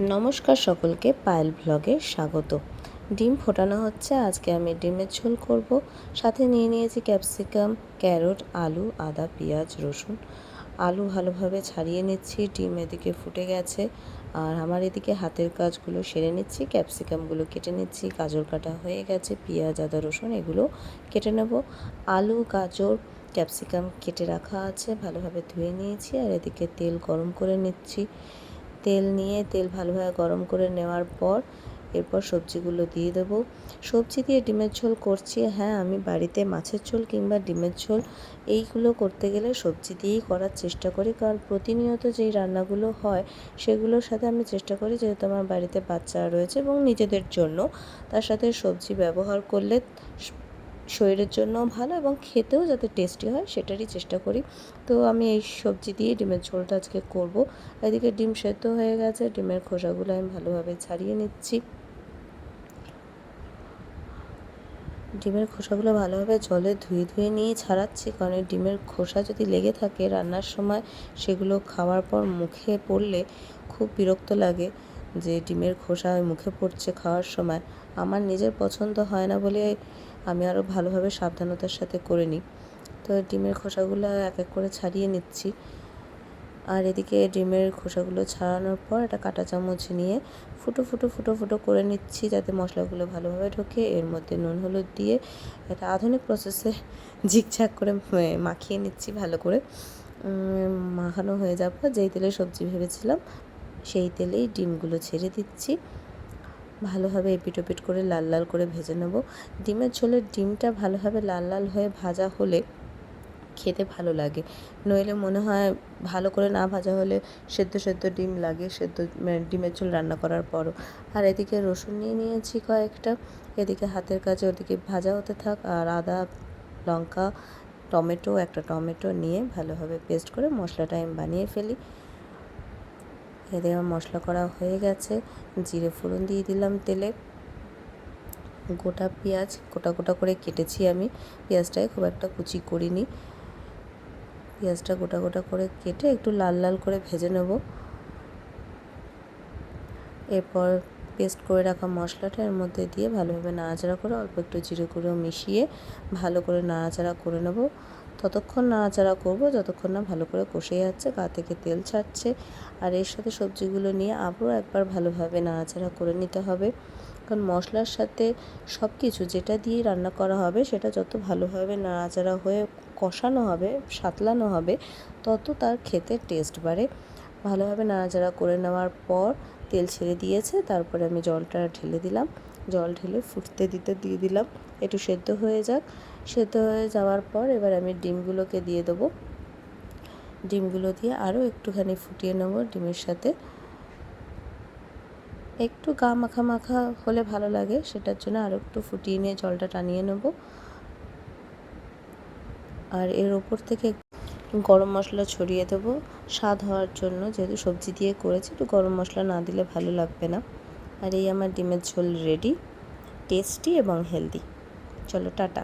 নমস্কার সকলকে, পায়েল ব্লগে স্বাগত। ডিম ফোটানো হচ্ছে। আজকে আমি ডিমের ঝোল করব। সাথে নিয়ে নিয়েছি ক্যাপসিকাম, ক্যারট, আলু, আদা, পেঁয়াজ, রসুন। আলু ভালোভাবে ছাড়িয়ে নিচ্ছি। ডিম এদিকে ফুটে গেছে, আর আমার এদিকে হাতের কাজগুলো সেরে নিচ্ছি। ক্যাপসিকামগুলো কেটে নিচ্ছি। গাজর কাটা হয়ে গেছে। পেঁয়াজ, আদা, রসুন এগুলো কেটে নেব। আলু, গাজর, ক্যাপসিকাম কেটে রাখা আছে, ভালোভাবে ধুয়ে নিয়েছি। আর এদিকে তেল গরম করে নিচ্ছি। তেল ভালোভাবে গরম করে নেওয়ার পর এরপর সবজিগুলো দিয়ে দেবো। সবজি দিয়ে ডিমের ঝোল করছি। হ্যাঁ, আমি বাড়িতে মাছের ঝোল কিংবা ডিমের ঝোল এইগুলো করতে গেলে সবজি দিয়েই করার চেষ্টা করি, কারণ প্রতিনিয়ত যেই রান্নাগুলো হয় সেগুলোর সাথে আমি চেষ্টা করি, যেহেতু আমার বাড়িতে বাচ্চা রয়েছে এবং নিজেদের জন্য, তার সাথে সবজি ব্যবহার করলে শরীরের জন্যও ভালো এবং খেতেও যাতে টেস্টি হয় সেটারই চেষ্টা করি। তো আমি এই সবজি দিয়ে ডিমের ঝোলটা আজকে করব। এদিকে ডিম সেদ্ধ হয়ে গেছে। ডিমের খোসাগুলো আমি ভালোভাবে ছাড়িয়ে নিচ্ছি। ডিমের খোসাগুলো ভালোভাবে জলে ধুয়ে নিয়ে ছাড়াচ্ছি, কারণ ডিমের খোসা যদি লেগে থাকে রান্নার সময় সেগুলো খাওয়ার পর মুখে পড়লে খুব বিরক্ত লাগে, যে ডিমের খোসা মুখে পড়ছে খাওয়ার সময়। আমার নিজের পছন্দ হয় না বলে আমি আরও ভালোভাবে সাবধানতার সাথে করে নিই। তো ডিমের খোসাগুলো এক এক করে ছাড়িয়ে নিচ্ছি। আর এদিকে ডিমের খোসাগুলো ছাড়ানোর পর একটা কাঁটা চামচ নিয়ে ফুটো করে নিচ্ছি, যাতে মশলাগুলো ভালোভাবে ঢোকে। এর মধ্যে নুন হলুদ দিয়ে একটা আধুনিক প্রসেসে ঝিকঝাক করে মাখিয়ে নিচ্ছি ভালো করে। মাখানো হয়ে যাওয়ার পর যেই তেলে সবজি ভেবেছিলাম সেই তেলেই ডিমগুলো ছেড়ে দিচ্ছি। ভালোভাবে এপিট ওপিট করে লাল লাল করে ভেজে নেব। ডিমের ঝোলের ডিমটা ভালোভাবে লাল লাল হয়ে ভাজা হলে খেতে ভালো লাগে, নইলে মনে হয় ভালো করে না ভাজা হলে সেদ্ধ ডিম লাগে, ডিমের ঝোল রান্না করার পরও। আর এদিকে রসুন নিয়ে নিয়েছি কয়েকটা। এদিকে হাতের কাছে ওদিকে ভাজা হতে থাক। আর আদা, লঙ্কা, একটা টমেটো নিয়ে ভালোভাবে পেস্ট করে মশলাটা আমি বানিয়ে ফেলি। এদিকে আমার মশলা করা হয়ে গেছে। জিরে ফোড়ন দিয়ে দিলাম তেলে। গোটা পেঁয়াজ গোটা করে কেটেছি আমি। পেঁয়াজটাকে খুব একটা কুচি করিনি। পেঁয়াজটা গোটা করে কেটে একটু লাল লাল করে ভেজে নেব। এরপর পেস্ট করে রাখা মশলাটা এর মধ্যে দিয়ে ভালোভাবে নাড়াচাড়া করে অল্প একটু জিরে গুঁড়ো মিশিয়ে ভালো করে নাড়াচাড়া করে নেব। ততক্ষণ নাড়াচাড়া করব যতক্ষণ না ভালো করে কষে যাচ্ছে, গা থেকে তেল ছাড়ছে। আর এর সাথে সবজিগুলো নিয়ে আবারও একবার ভালোভাবে নাড়াচাড়া করে নিতে হবে, কারণ মশলার সাথে সব কিছু যেটা দিয়ে রান্না করা হবে সেটা যত ভালোভাবে নাড়াচাড়া হয়ে কষানো হবে, সাঁতলানো হবে, তত তার খেতে টেস্ট বাড়ে। ভালোভাবে নাড়াচাড়া করে নেওয়ার পর তেল ছেড়ে দিয়েছে। তারপরে আমি জলটা ঢেলে দিলাম। জল ঢেলে ফুটতে দিয়ে দিলাম, একটু সেদ্ধ হয়ে যাক। সেদ্ধ হয়ে যাওয়ার পর এবার আমি ডিমগুলোকে দিয়ে দেবো। ডিমগুলো দিয়ে আরও একটুখানি ফুটিয়ে নেব। ডিমের সাথে একটু গা মাখা হলে ভালো লাগে, সেটার জন্য আরও একটু ফুটিয়ে নিয়ে জলটা টানিয়ে নেব। আর এর ওপর থেকে গরম মশলা ছড়িয়ে দেবো স্বাদ হওয়ার জন্য, যেহেতু সবজি দিয়ে করেছি, একটু গরম মশলা না দিলে ভালো লাগবে না। আর এই আমার ডিমের ঝোল রেডি, টেস্টি এবং হেলদি। চলো, টাটা।